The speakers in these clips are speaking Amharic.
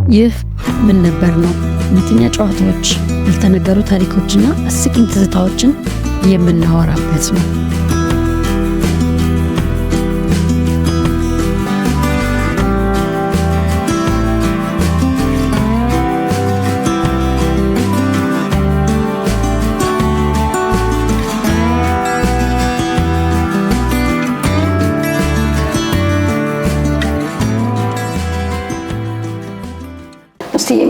ይህ ምን ነበር ነው እውነተኛ ጨዋታዎች፣ ያልተነገሩ ታሪኮችና አስቂኝ ትዝታዎችን የምናወራበት ነው።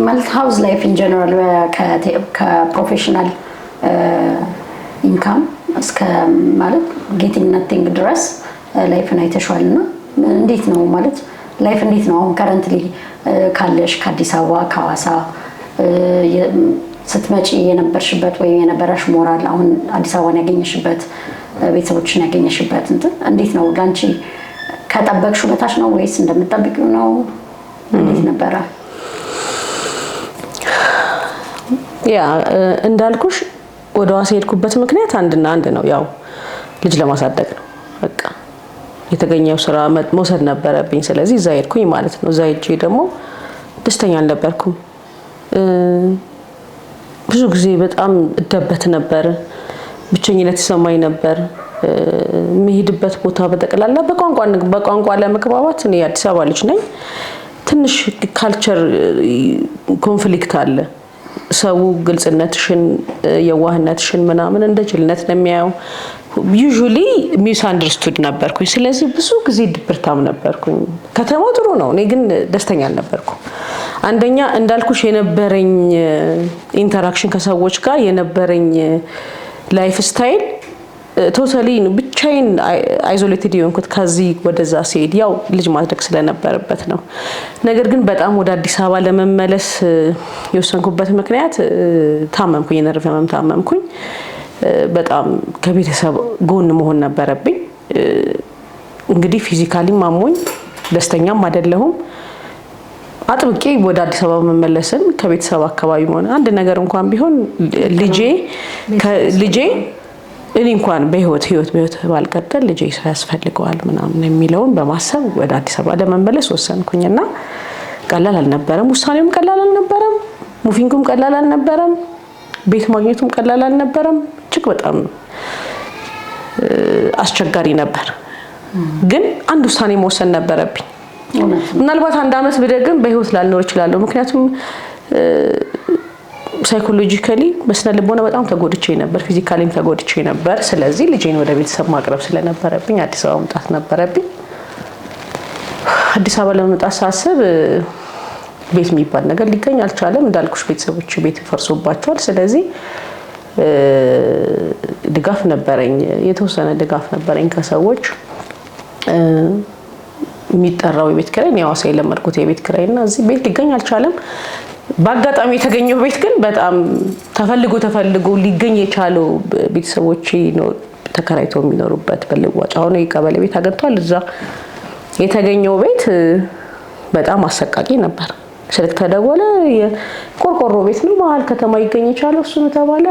ማለት ሃውስ ላይፍ ኢን ጀነራል ከፕሮፌሽናል ኢንካም እስከ ማለት ጌቲንግ ናቲንግ ድረስ ላይፍን አይተሽዋልና እንዴት ነው ማለት ላይፍ እንዴት ነው አሁን ከረንትሊ ካለሽ ከአዲስ አበባ ከሐዋሳ ስትመጪ የነበርሽበት ወይ የነበረሽ ሞራል አሁን አዲስ አበባን ያገኘሽበት ቤተሰቦችን ያገኘሽበት እንዴት ነው ላንቺ ከጠበቅሽው በታች ነው ወይስ እንደምትጠብቂው ነው እንዴት ነበር? ያ እንዳልኩሽ ወደ ሐዋሳ ሄድኩበት ምክንያት አንድና አንድ ነው ያው ልጅ ለማሳደግ ነው በቃ የተገኘው ስራ መውሰድ ነበረብኝ ስለዚህ እዛ ሄድኩኝ ማለት ነው እዛ ሄጄ ደግሞ ደስተኛ አልነበርኩም ብዙ ጊዜ በጣም እደበት ነበር ብቸኝነት ይሰማኝ ነበር መሄድበት ቦታ በተቀላላ በቋንቋ ለመግባባት እኔ አዲስ አበባ ልጅ ነኝ ትንሽ ካልቸር ኮንፍሊክት አለ ሰው ግልጽነትሽን የዋህነትሽን ምናምን እንደ ጅልነት ነው የሚያየው ዩዥሊ ሚስ አንደርስቱድ ነበርኩኝ ስለዚህ ብዙ ጊዜ ድብርታም ነበርኩኝ ከተማው ጥሩ ነው እኔ ግን ደስተኛ አልነበርኩም አንደኛ እንዳልኩሽ የነበረኝ ኢንተራክሽን ከሰዎች ጋር የነበረኝ ላይፍ ስታይል ቶታሊ ብቻዬን አይዞሌትድ የሆንኩት ከዚህ ወደዛ ሲሄድ ያው ልጅ ማድረግ ስለነበረበት ነው ነገር ግን በጣም ወደ አዲስ አበባ ለመመለስ የወሰንኩበት ምክንያት ታመምኩኝ የነርቭ ህመም ታመምኩኝ በጣም ከቤተሰብ ጎን መሆን ነበረብኝ እንግዲህ ፊዚካሊ ማሞኝ ደስተኛም አይደለሁም አጥብቄ ወደ አዲስ አበባ መመለስን ከቤተሰብ አካባቢ ሆነ አንድ ነገር እንኳን ቢሆን ልጄ እኔ እንኳን በህይወት ባልቀጥል ልጄ ያስፈልገዋል ምናምን የሚለውን በማሰብ ወደ አዲስ አበባ ለመመለስ ወሰንኩኝና ቀላል አልነበረም ውሳኔውም ቀላል አልነበረም ሙቪንጉም ቀላል አልነበረም ቤት ማግኘቱም ቀላል አልነበረም እጅግ በጣም አስቸጋሪ ነበር ግን አንድ ውሳኔ መወሰን ነበረብኝ ምናልባት አንድ አመት ብደግም በህይወት ላልኖር እችላለሁ ምክንያቱም ሳይኮሎጂካሊ በስነ ልቦና በጣም ተጎድቼ ነበር ፊዚካሊም ተጎድቼ ነበር ስለዚህ ልጄን ወደ ቤተሰብ ማቅረብ ስለነበረብኝ አዲስ አበባ መምጣት ነበረብኝ አዲስ አበባ ለመምጣት ሳስብ ቤት የሚባል ነገር ሊገኝ አልቻለም እንዳልኩሽ ቤተሰቦች ቤት ፈርሶባቸዋል ስለዚህ ድጋፍ ነበረኝ የተወሰነ ድጋፍ ነበረኝ ከሰዎች የሚጠራው የቤት ኪራይ ነው ሐዋሳ የለመድኩት የቤት ኪራይና እዚህ ቤት ሊገኝ አልቻለም በአጋጣሚ የተገኘው ቤት ግን በጣም ተፈልጎ ሊገኝ የቻለው ቤተሰቦች ነው ተከራይተው የሚኖሩበት በልዋጭ አሁን የቀበሌ ቤት አገኝቷል እዛ የተገኘው ቤት በጣም አሰቃቂ ነበር ስልክ ተደወለ የቆርቆሮ ቤት ነው መሀል ከተማ ይገኝ የቻለው እሱ ነው ተባለ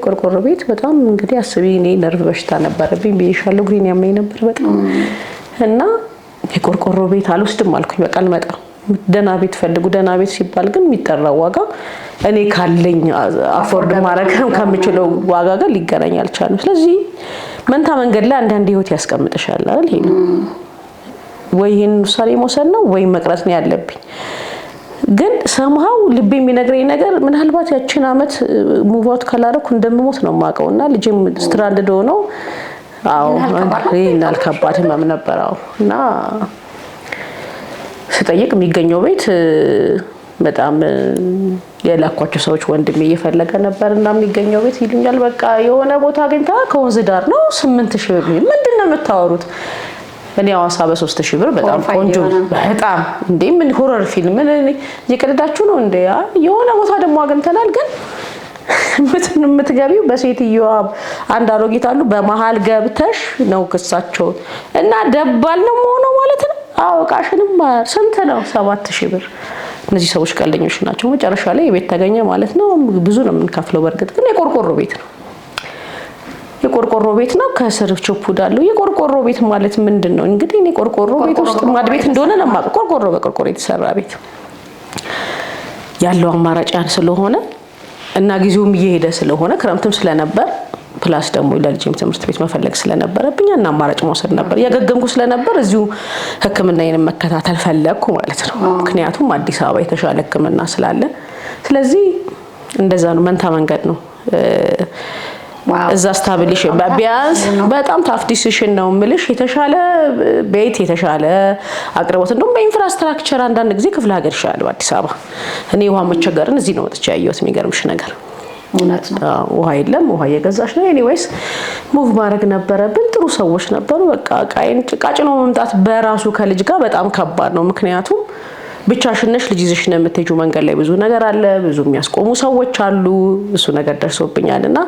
ቆርቆሮ ቤት በጣም እንግዲህ አስቢ እኔ ነርቭ በሽታ ነበርብኝ ብዬሻለሁ ግሪን ያመኝ ነበር በጣም እና የቆርቆሮ ቤት አልወስድም አልኩኝ በቃ አልመጣም ደና ቤት ፈልጉ ደና ቤት ሲባል ግን የሚጠራው ዋጋ እኔ ካለኝ አፎርድ ማድረግ ከምችለው ዋጋ ጋር ሊገናኝ አልቻለም ስለዚህ መንታ መንገድ ላይ አንድ ህይወት ያስቀምጥሻል አይደል ይሄ ወይ ይሄን ውሳኔ መውሰድ ነው ወይ መቅረት ነው ያለብኝ ግን somehow ልቤ የሚነግረኝ ነገር ምናልባት ያቺን አመት ሙቭ አውት ካላረኩ እንደምሞት ነው ማቀውና ልጄም ስትራንድድ ሆኖ አዎ ይሄናል ከባድ ህመም ነበርው እና ስጠይቅ የሚገኘው ቤት በጣም የላኳቸው ሰዎች ወንድሜ እየፈለገ ነበርና የሚገኘው ቤት ይሉኛል በቃ የሆነ ቦታ አግኝታ ከወንዝ ዳር ነው 8000 ብር ምንድነው የምታወሩት እኔ ሐዋሳ በ3000 ብር በጣም ቆንጆ በጣም እንዴ ምን ሆረር ፊልም ምን እየቀደዳችሁ ነው እንዴ የሆነ ቦታ ደግሞ አግኝተናል ግን ምትገቢው በሴትየዋ አንድ አሮጊት አሉ በመሃል ገብተሽ ነው ክሳቸው እና ደባል ነው ሆኖ ማለት ነው አውቃሽንም ስንት ነው 7000 ብር እነዚህ ሰዎች ቀልደኞች ናቸው መጨረሻ ላይ የቤት ተገኘ ማለት ነው ብዙ ነው የምንከፍለው በርግጥ ግን የቆርቆሮ ቤት ነው ከስር ቾፑድ አለው የቆርቆሮ ቤት ማለት ምንድነው እንግዲህ እኔ ቆርቆሮ ቤት ውስጥ ማድ ቤት እንደሆነ ነው ማቀ ቆርቆሮ በቆርቆሮ የተሰራ ቤት ያለው አማራጭ ያን ስለሆነ እና ጊዜውም እየሄደ ስለሆነ ክረምትም ስለነበር ፕላስ ደግሞ ለልጅም ትምህርት ቤት መፈለግ ስለነበረብኝ እና አማራጭ መውሰድ ነበር። ያገገምኩ ስለነበር እዚሁ ሕክምናዬን መከታተል ፈለግኩ ማለት ነው። ምክንያቱም አዲስ አበባ የተሻለ ሕክምና ስላለ። ስለዚህ እንደዛ ነው። መንታ መንገድ ነው። እዛ ስታብሊሽ ቢያንስ በጣም ታፍ ዲሲሽን ነው የምልሽ። የተሻለ ቤት የተሻለ አቅርቦት እንደውም በኢንፍራስትራክቸር አንዳንድ ጊዜ ክፍለ ሀገር ይሻላል በአዲስ አበባ። እኔ ውሃ መቸገርን እዚህ ነው ወጥቼ ያየሁት። የሚገርምሽ ነገር እውነት ነው። ውሃ የለም፣ ውሃ እየገዛሽ ነው። ኤኒዌይስ ሙቭ ማድረግ ነበረብን። ጥሩ ሰዎች ነበሩ። በቃ ቃጭኖ መምጣት በራሱ ከልጅ ጋር በጣም ከባድ ነው። ምክንያቱም ብቻሽን ነሽ፣ ልጅ ይዘሽ ነው የምትሄጂው። መንገድ ላይ ብዙ ነገር አለ፣ ብዙ የሚያስቆሙ ሰዎች አሉ። እሱ ነገር ደርሶብኛልና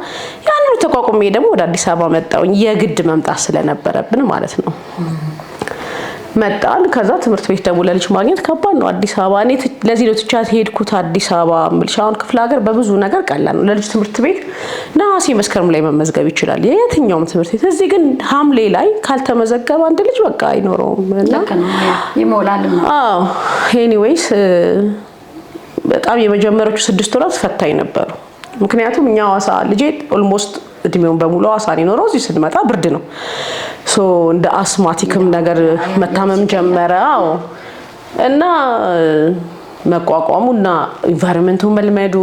ያንን ተቋቁሜ ደግሞ ወደ አዲስ አበባ መጣሁኝ። የግድ መምጣት ስለነበረብን ማለት ነው። መጣን። ከዛ ትምህርት ቤት ደግሞ ለልጅ ማግኘት ከባድ ነው አዲስ አበባ። እኔ ለዚህ ነው ትቻት ሄድኩት አዲስ አበባ ምልሽ። አሁን ክፍለ ሀገር በብዙ ነገር ቀላል ነው። ለልጅ ትምህርት ቤት ነሐሴ መስከረም ላይ መመዝገብ ይችላል የትኛውም ትምህርት ቤት። እዚህ ግን ሐምሌ ላይ ካልተመዘገበ አንድ ልጅ በቃ አይኖረውም እና ይሞላል። አዎ ኤኒዌይስ በጣም የመጀመሪያዎቹ 6 ወራት ፈታኝ ነበሩ። ምክንያቱም እኛ ሐዋሳ ልጄ ኦልሞስት እድሜውን በሙሉ ሐዋሳ ነው የኖረው። እዚህ ስንመጣ ብርድ ነው። ሶ እንደ አስማቲክም ነገር መታመም ጀመረ። አዎ እና መቋቋሙና ኢንቫይሮንመንቱን መልመዱ፣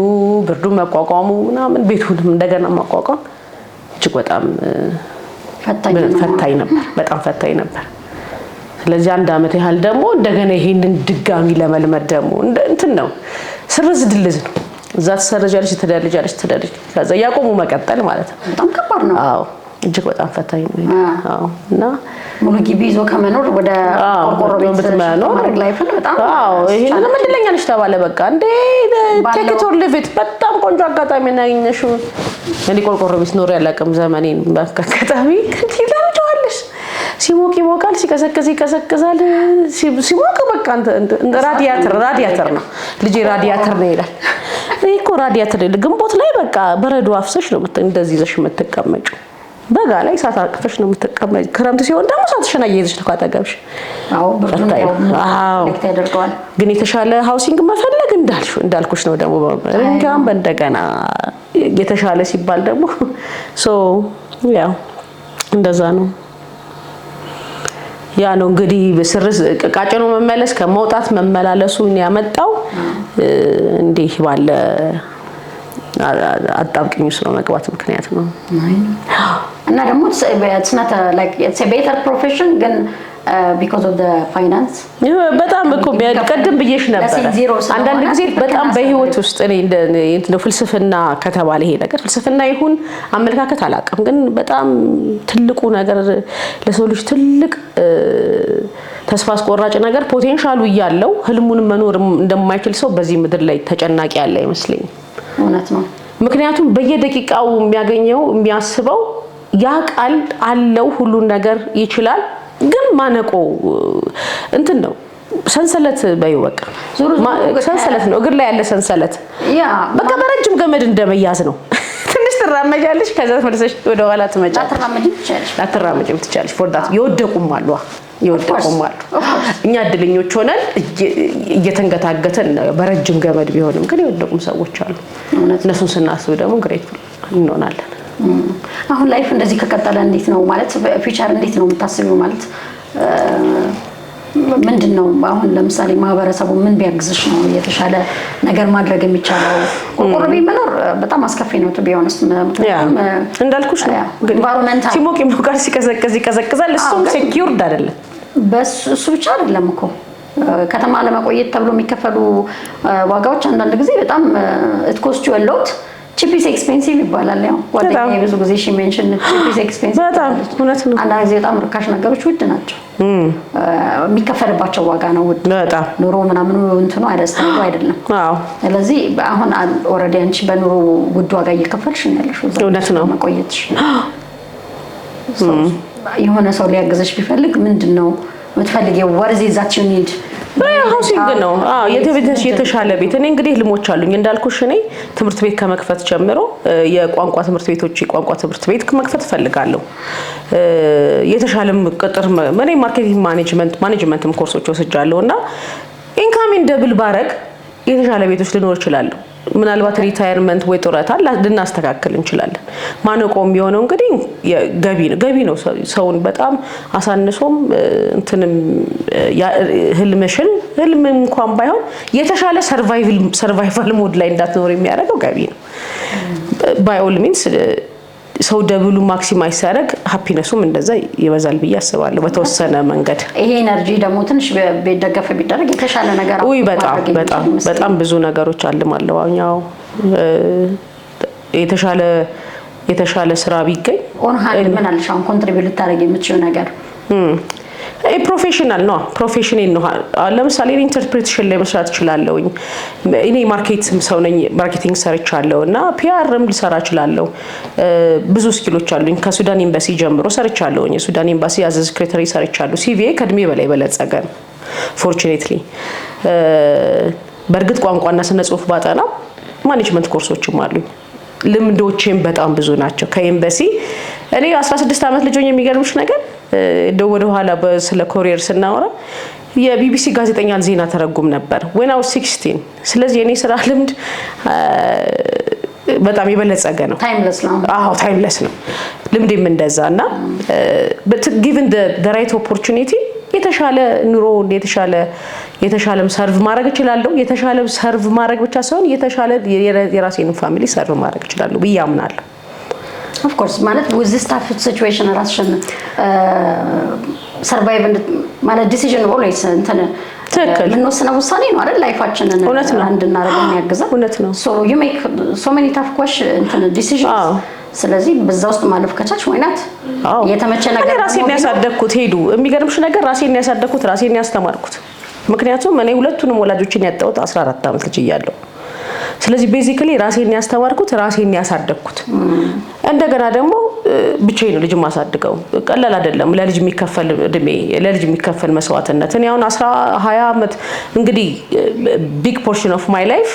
ብርዱ መቋቋሙ ምናምን፣ ቤቱንም እንደገና ማቋቋም እጅግ በጣም ፈታኝ ነበር። በጣም ፈታኝ ነበር። ስለዚህ 1 አመት ያህል ደግሞ እንደገና ይሄንን ድጋሚ ለመልመድ ደግሞ እንትን ነው፣ ስርዝ ድልዝ ነው። እዛ ተሰረጃለች ተደረጃለች ከዛ ያቆሙ መቀጠል ማለት ነው። በጣም ከባድ ነው። አዎ እጅግ በጣም ፈታኝ ነው። አዎ እና ሙሉ ግቢ ይዞ ከመኖር ወደ ቆርቆሮ ቤት ማድረግ ላይፍን በጣም ይሄንን ምን እንደለኛለሽ ተባለ። በቃ እንዴ ቴክ ኢት ኦር ሊቭ ኢት። በጣም ቆንጆ አጋጣሚ እናገኘሽው። እኔ ቆርቆሮ ቤት ኖር ያላቀም ዘመኔን በአጋጣሚ ከትይላምጫለሽ። ሲሞቅ ይሞቃል፣ ሲቀዘቅዝ ይቀዘቅዛል። ሲሞቅ በቃ እንደ ራዲያተር ነው። ልጄ ራዲያተር ነው ይላል። እኮ ራዲያተር ግንቦት ላይ በቃ በረዶ አፍሰሽ ነው እንደዚህ ይዘሽ የምትቀመጪው። በጋ ላይ እሳት አቅፈሽ ነው የምትቀመጪው። ክረምት ሲሆን ደግሞ እሳትሽን አያይዘሽ ነው ካጠገብሽ። አዎ ብርዱን ኮኔክት ያደርገዋል። ግን የተሻለ ሃውሲንግ መፈለግ እንዳልኩሽ ነው ደግሞ እንጃም በእንደገና የተሻለ ሲባል ደግሞ ያው እንደዛ ነው። ያ ነው እንግዲህ በስርስ ቃጭኖ መመለስ ከመውጣት መመላለሱን ያመጣው እንዲህ ባለ አጣብቂኝ ውስጥ መግባት ምክንያት ነው። እና ደግሞ it's not like it's a better profession ግን because of the finance በጣም እኮ ቀደም ብዬሽ ነበር። አንዳንድ ጊዜ በጣም በህይወት ውስጥ እኔ እንደ ፍልስፍና ከተባለ ይሄ ነገር ፍልስፍና ይሁን አመለካከት አላውቅም፣ ግን በጣም ትልቁ ነገር ለሰው ልጅ ትልቅ ተስፋ አስቆራጭ ነገር ፖቴንሻሉ እያለው ህልሙን መኖር እንደማይችል ሰው በዚህ ምድር ላይ ተጨናቂ ያለ አይመስለኝም። እውነት ነው። ምክንያቱም በየደቂቃው የሚያገኘው የሚያስበው ያ ቃል አለው ሁሉ ነገር ይችላል፣ ግን ማነቆ እንትን ነው። ሰንሰለት በይው በቃ ሰንሰለት ነው፣ እግር ላይ ያለ ሰንሰለት በቃ በረጅም ገመድ እንደመያዝ ነው። ትንሽ ትራመጃለሽ፣ ከዛ ተመለሰሽ ወደ ኋላ ትመጫለሽ። ላትራመጂም ትችያለሽ። ፎርዳት የወደቁም አሉ። እኛ እድለኞች ሆነን እየተንገታገተን በረጅም ገመድ ቢሆንም ግን የወደቁም ሰዎች አሉ። እነሱን ስናስብ ደግሞ ግሬትፉል እንሆናለን። አሁን ላይፍ እንደዚህ ከቀጠለ እንዴት ነው ማለት ፊውቸር እንዴት ነው የምታስቢው? ማለት ምንድነው አሁን ለምሳሌ ማህበረሰቡ ምን ቢያግዝሽ ነው የተሻለ ነገር ማድረግ የሚቻለው? ቆርቆሮ ቤት መኖር በጣም አስከፊ ነው to be honest። እንዳልኩሽ ነው ኢንቫይሮንመንታል ሲሞቅ ይሞቃል፣ ሲቀዘቅዝ ይቀዘቅዛል። እሱም ሴኩርድ አይደለም። እሱ ብቻ አይደለም እኮ ከተማ ለመቆየት ተብሎ የሚከፈሉ ዋጋዎች አንዳንድ ጊዜ በጣም it cost you a lot cheap is expensive ይባላል። ያው ጓደኛዬ ብዙ ጊዜ she mentioned cheap is expensive። በጣም እውነት ነው። አንዳንድ ጊዜ በጣም ርካሽ ነገሮች ውድ ናቸው። የሚከፈልባቸው ዋጋ ነው ውድ። በጣም ኑሮ ምናምን እንትኑ አይደለም። አዎ ስለዚህ አሁን ኦልሬዲ አንቺ በኑሮ ውድ ዋጋ እየከፈልሽ ነው ያለሽው። እውነት ነው። መቆየትሽ የሆነ ሰው ሊያግዝሽ ቢፈልግ ምንድነው የምትፈልጊው? ወርዚ ዛት ዩ ኒድ ሃውሲንግ ነው። የተሻለ ቤት። እኔ እንግዲህ ህልሞች አሉኝ እንዳልኩሽ። እኔ ትምህርት ቤት ከመክፈት ጀምሮ የቋንቋ ትምህርት ቤቶች የቋንቋ ትምህርት ቤት ከመክፈት ፈልጋለሁ። የተሻለም ቅጥር እኔ ማርኬቲንግ ማኔጅመንትም ኮርሶች ወስጃለሁና ኢንካሚን ደብል ባረግ የተሻለ ቤቶች ሊኖር ይችላል። ምናልባት ሪታየርመንት ወይ ጡረታ ልናስተካክል እንችላለን። ማነቆ የሚሆነው እንግዲህ ገቢ ነው። ሰውን በጣም አሳንሶም እንትንም ህልም እንኳን ባይሆን የተሻለ ሰርቫይቫል ሞድ ላይ እንዳትኖር የሚያደርገው ገቢ ነው። ባይ ኦል ሚንስ ሰው ደብሉ ማክሲማይዝ ሲያደርግ ሃፒነሱም እንደዛ ይበዛል ብዬ አስባለሁ በተወሰነ መንገድ። ይሄ ኤነርጂ ደግሞ ትንሽ ቢደገፍ ቢደረግ የተሻለ ነገር ወይ በጣም ብዙ ነገሮች አልማለሁ። አኛው የተሻለ ስራ ቢገኝ ኦን ሃንድ ምን አለሽ አሁን ኮንትሪቢዩት ልታደርግ የምትችለው ነገር? ፕሮፌሽናል ነው። ፕሮፌሽኔን ነው። ለምሳሌ ኢንተርፕሬቴሽን ላይ መስራት እችላለሁ። እኔ ማርኬቲንግ ሰው ነኝ። ማርኬቲንግ ሰርቻለሁ እና ፒአርም ልሰራ እችላለሁ። ብዙ ስኪሎች አሉኝ። ከሱዳን ኤምባሲ ጀምሮ ሰርቻለሁ። የሱዳን ኤምባሲ አዝ ሴክሬታሪ ሰርቻለሁ። ሲቪኤ ከእድሜ በላይ በለጸገ ነው ፎርቹኔትሊ። በእርግጥ ቋንቋና ስነ ጽሁፍ ባጠና ማኔጅመንት ኮርሶችም አሉኝ። ልምዶቼም በጣም ብዙ ናቸው። ከኤምባሲ እኔ 16 ዓመት ልጅ ሆኜ የሚገርምሽ ነገር ወደ ኋላ ስለ ኮሪየር ስናወራ የቢቢሲ ጋዜጠኛ ዜና ተረጉም ነበር when I was 16። ስለዚህ የኔ ስራ ልምድ በጣም የበለጸገ ነው። ታይምለስ ነው ልምዴም እንደዛና but given the right opportunity የተሻለ ኑሮ የተሻለም ሰርቭ ማድረግ እችላለሁ። የተሻለ ሰርቭ ማድረግ ብቻ ሳይሆን የተሻለ የራሴን ፋሚሊ ሰርቭ ማድረግ እችላለሁ ብዬ አምናለሁ። of course ማለት with this type of situation ራስሽን survive ማለት decision always እንትን ምንወስነው ውሳኔ ነው አይደል? ላይፋችንን እንድናደርግ የሚያግዘው so you make so many tough decisions ስለዚህ በዛ ውስጥ ማለፍ ከቻልሽ ወይናት የተመቸ ነገር ራሴን ያሳደግኩት የሚገርምሽ ነገር ራሴን ያሳደግኩት ራሴን ያስተማርኩት። ምክንያቱም እኔ ሁለቱንም ወላጆችን ያጣሁት 14 ዓመት ልጅ እያለሁ። ስለዚህ ቤዚካሊ ራሴን ያስተማርኩት ራሴን ያሳደግኩት። እንደገና ደግሞ ብቻዬን ነው ልጅ ማሳድገው። ቀላል አይደለም። ለልጅ የሚከፈል እድሜ ለልጅ የሚከፈል መስዋዕትነት እኔ አሁን 20 ዓመት እንግዲህ ቢግ ፖርሽን ኦፍ ማይ ላይፍ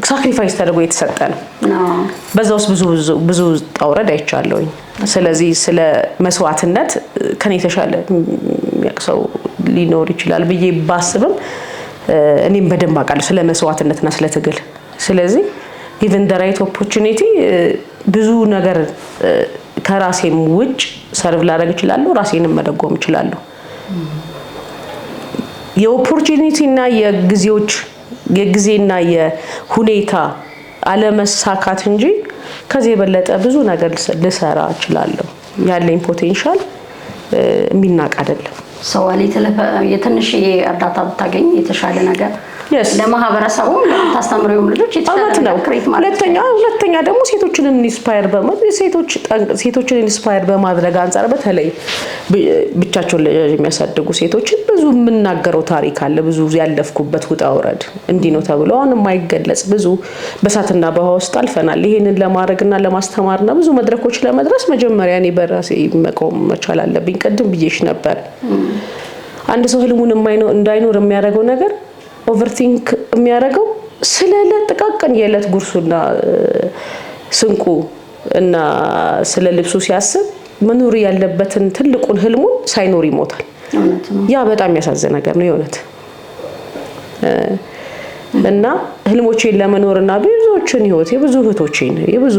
ሳክሪፋይስ ተደርጎ የተሰጠ ነው። በዛ ውስጥ ብዙ ጣውረድ አይቻለሁኝ። ስለዚህ ስለ መስዋዕትነት ከኔ ተሻለ የሚያቅሰው ሊኖር ይችላል ብዬ ባስብም እኔም በደንብ አውቃለሁ ስለ መስዋዕትነትና ስለ ትግል። ስለዚህ given the right opportunity ብዙ ነገር ከራሴም ውጭ ሰርቭ ላደርግ እችላለሁ። ራሴንም መደጎም እችላለሁ። የኦፖርቹኒቲ እና የጊዜና የሁኔታ አለመሳካት እንጂ ከዚህ የበለጠ ብዙ ነገር ልሰራ እችላለሁ። ያለኝ ፖቴንሻል የሚናቅ አይደለም። ሰው የትንሽ እርዳታ ብታገኝ የተሻለ ነገር ለማህበረሰቡ ታስተምሪውም ልጆች የተሻለ ነገር ክሬት ማለት ሁለተኛ ደግሞ ሴቶችን ኢንስፓየር በማድረግ አንፃር በተለይ ብቻቸውን የሚያሳድጉ ሴቶችን ብዙ የምናገረው ታሪክ አለ። ብዙ ያለፍኩበት ውጣ ውረድ እንዲህ ነው ተብሎ አሁን የማይገለጽ ብዙ በሳትና በውሃ ውስጥ አልፈናል። ይሄንን ለማድረግና ለማስተማርና ብዙ መድረኮች ለመድረስ መጀመሪያ እኔ በራሴ መቆም መቻል አለብኝ። ቀድም ብዬሽ ነበር። አንድ ሰው ህልሙን እንዳይኖር የሚያደርገው ነገር ኦቨርቲንክ የሚያደርገው ስለ ጥቃቅን የዕለት ጉርሱና ስንቁ እና ስለ ልብሱ ሲያስብ መኖር ያለበትን ትልቁን ህልሙን ሳይኖር ይሞታል። ያ በጣም ያሳዝን ነገር ነው የእውነት። እና ህልሞቼን ለመኖርና ብዙዎችን ህይወት የብዙ እህቶችን የብዙ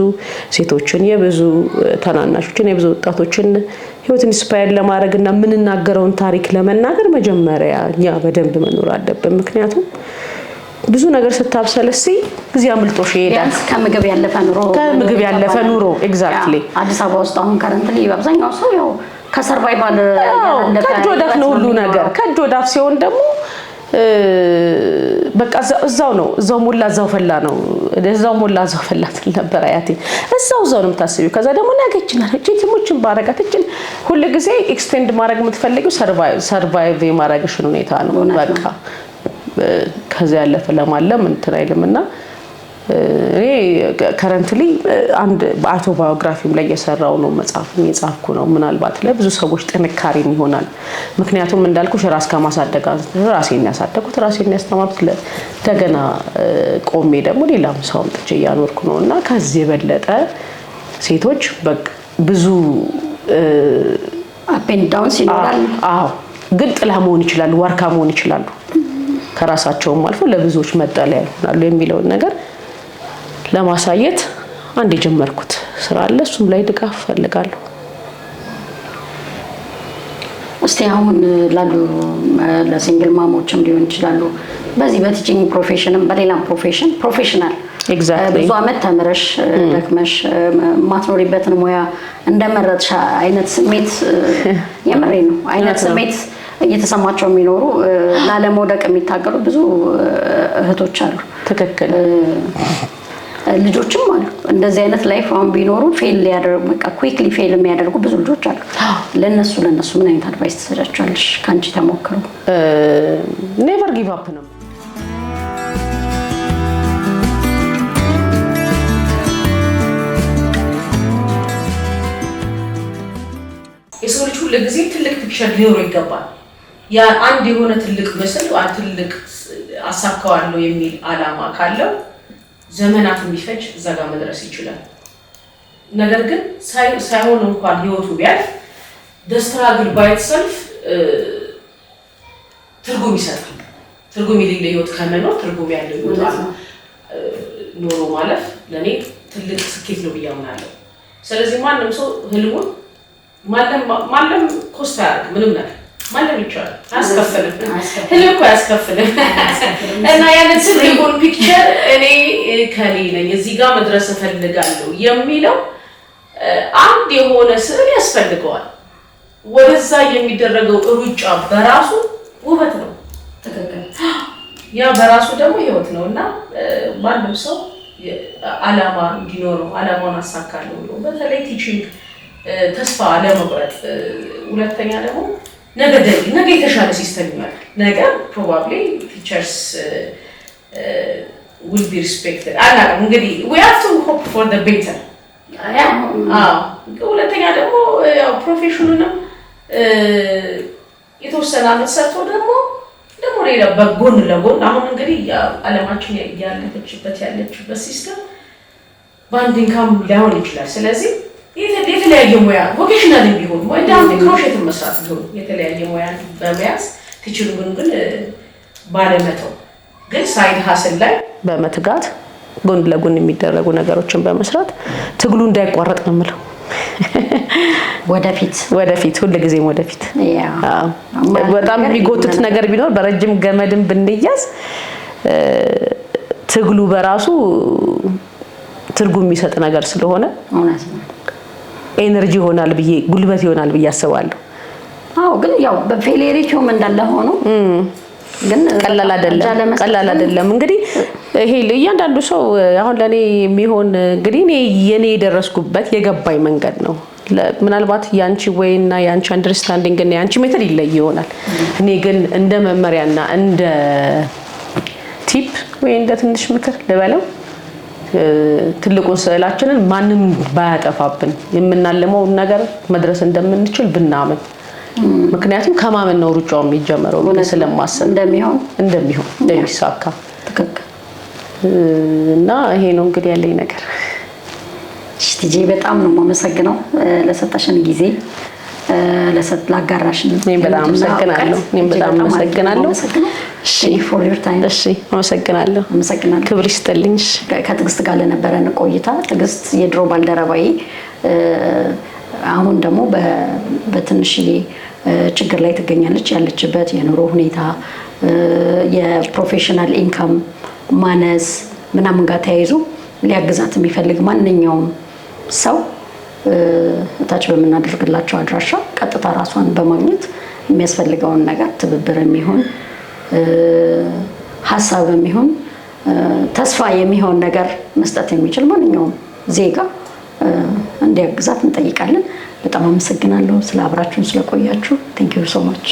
ሴቶችን የብዙ ተናናሾችን የብዙ ወጣቶችን ህይወት ኢንስፓየር ለማድረግና ምንናገረውን ታሪክ ለመናገር መጀመሪያ ያ በደንብ መኖር አለብን። ምክንያቱም ብዙ ነገር ስታብሰለሲ ጊዜ አምልጦሽ ይሄዳል። ከምግብ ያለፈ ኑሮ ኤግዛክትሊ አዲስ አበባ ውስጥ አሁን ከረንትሊ በአብዛኛው ሰው ያው ከሰርቫይቫል ከእጅ ወዳፍ ነው ሁሉ ነገር። ከእጅ ወዳፍ ሲሆን ደግሞ በቃ እዛው ነው እዛው ሞላ እዛው ፈላ ነው እዛው ሞላ እዛው ፈላ ነበር አያቴ። እዛው ነው የምታስቢው። ከዛ ደግሞ ነገችናል ጭጭሞችን ባረጋት እጭን ሁሉ ጊዜ ኤክስቴንድ ማድረግ የምትፈልጊው ሰርቫይቭ የማድረግሽን ሁኔታ ነው። በቃ ከዛ ያለፈ ለማለም እንትን አይልምና እኔ ከረንትሊ አንድ በአውቶባዮግራፊም ላይ የሰራው ነው መጽሐፍም የጻፍኩ ነው። ምናልባት ለብዙ ሰዎች ጥንካሬም ይሆናል። ምክንያቱም እንዳልኩሽ ራስ ከማሳደግ ራሴን ያሳደግኩት ራሴን ያስተማርኩት እንደገና ቆሜ ደግሞ ሌላም ሰው አምጥቼ እያኖርኩ ነውና ከዚህ የበለጠ ሴቶች በቃ ብዙ አፕ ኤንድ ዳውንስ ይኖራል። ግን ጥላ መሆን ይችላል፣ ዋርካ መሆን ይችላል። ከራሳቸውም አልፎ ለብዙዎች መጠለያ ይሆናሉ የሚለውን ነገር ለማሳየት አንድ የጀመርኩት ስራ አለ። እሱም ላይ ድጋፍ ፈልጋለሁ። እስቲ አሁን ላሉ ለሲንግል ማሞችም ሊሆን ይችላሉ በዚህ በቲቺንግ ፕሮፌሽንም በሌላም ፕሮፌሽናል ብዙ አመት ተምረሽ ደክመሽ ማትኖሪበትን ሙያ እንደመረጥሽ አይነት ስሜት የምሬ ነው አይነት ስሜት እየተሰማቸው የሚኖሩ ላለመውደቅ የሚታገሉ ብዙ እህቶች አሉ። ትክክል። ልጆችም አሉ እንደዚህ አይነት ላይፍ አሁን ቢኖሩ ፌል ሊያደርጉ በቃ ኩዊክሊ ፌል የሚያደርጉ ብዙ ልጆች አሉ። ለነሱ ምን አይነት አድቫይስ ትሰጫቸዋለሽ ካንቺ ተሞክሮ? ኔቨር ጊቭ አፕ ነው። የሰው ልጅ ሁሉ ጊዜ ትልቅ ፒክቸር ሊኖረው ይገባል። ያ አንድ የሆነ ትልቅ ምስል ትልቅ አሳካዋለሁ የሚል አላማ ካለው ዘመናት የሚፈጅ እዛ ጋር መድረስ ይችላል። ነገር ግን ሳይሆን እንኳን ህይወቱ ቢያልፍ ደስትራግል ባይትሰልፍ ትርጉም ይሰጣል። ትርጉም የሌለው ህይወት ከመኖር ትርጉም ያለው ህይወት ኖሮ ማለፍ ለኔ ትልቅ ስኬት ነው ብዬ አምናለሁ። ስለዚህ ማንም ሰው ህልሙን ማለም ኮስት ያደርግ ምንም ነገር ማለም ይቻላል። አያስከፍልም። ህልም እኮ አያስከፍልም። እና ያንን ትልቁን ፒክቸር እኔ ከኔ ነኝ እዚህ ጋር መድረስ እፈልጋለሁ የሚለው አንድ የሆነ ስዕል ያስፈልገዋል። ወደዛ የሚደረገው ሩጫ በራሱ ውበት ነው። ያ በራሱ ደግሞ ህይወት ነው እና ማንም ሰው አላማ እንዲኖረው አላማውን አሳካለሁ ብሎ በተለይ ቲቺንግ ተስፋ አለመቁረጥ። ሁለተኛ ደግሞ ነገ የተሻለ ሲስተም ይመጣል። ነገ ፕሮባብሊ ቲቸርስ will be respected። አላውቅም እንግዲህ we have to hope for the better። ሁለተኛ ደግሞ ያው ፕሮፌሽኑንም የተወሰነ አመት ሰርቶ ደግሞ ሌላ በጎን ለጎን አሁን እንግዲህ ዓለማችን ያለችበት ሲስተም በአንድ ኢንካም ሊሆን ይችላል። ስለዚህ የተለያየ ሙያ ቮኬሽናል ቢሆን ወይ ደግሞ ክሮሼት መስራት ቢሆን የተለያየ ሙያ በመያዝ ቲቺንጉን ግን ባለመተው ግን ሳይድ ሀስል ላይ በመትጋት ጎን ለጎን የሚደረጉ ነገሮችን በመስራት ትግሉ እንዳይቋረጥ ነው የምለው። ወደፊት ሁልጊዜም ወደፊት። በጣም የሚጎትት ነገር ቢኖር በረጅም ገመድም ብንያዝ ትግሉ በራሱ ትርጉም የሚሰጥ ነገር ስለሆነ ኤነርጂ ይሆናል ብዬ ጉልበት ይሆናል ብዬ አስባለሁ። ግን ያው በፌሌሪቲውም እንዳለ ሆኖ ግን ቀላል አይደለም። እንግዲህ ይሄ እያንዳንዱ ሰው አሁን ለኔ የሚሆን እንግዲህ የኔ የደረስኩበት የገባኝ መንገድ ነው። ምናልባት ያንቺ ወይና ያንቺ አንደርስታንዲንግ እና ያንቺ ሜተድ ይለይ ይሆናል። እኔ ግን እንደ መመሪያና እንደ ቲፕ ወይ እንደ ትንሽ ምክር ልበለው ትልቁን ስዕላችንን ማንም ባያጠፋብን የምናልመው ነገር መድረስ እንደምንችል ብናምን። ምክንያቱም ከማመን ነው ሩጫው የሚጀምረው ስለማሰብ እንደሚሳካ እና ይሄ ነው እንግዲህ ያለኝ ነገር። ቲጂ በጣም ነው የማመሰግነው ለሰጣሽን ጊዜ ላጋራሽን። እኔም በጣም አመሰግናለሁ። እሺ for your time። እሺ አመሰግናለሁ። ክብር ይስጥልኝ። ከትግስት ጋር ለነበረን ቆይታ ትግስት የድሮ ባልደረባዬ አሁን ደግሞ በትንሽዬ ችግር ላይ ትገኛለች። ያለችበት የኑሮ ሁኔታ የፕሮፌሽናል ኢንካም ማነስ ምናምን ጋር ተያይዞ ሊያግዛት የሚፈልግ ማንኛውም ሰው ታች በመናደርግላቸው አድራሻ ቀጥታ ራሷን በማግኘት የሚያስፈልገውን ነገር ትብብር የሚሆን ሐሳብ የሚሆን ተስፋ የሚሆን ነገር መስጠት የሚችል ማንኛውም ዜጋ እንዲያግዛት እንጠይቃለን። በጣም አመሰግናለሁ ስለ አብራችሁን ስለቆያችሁ። Thank you so much።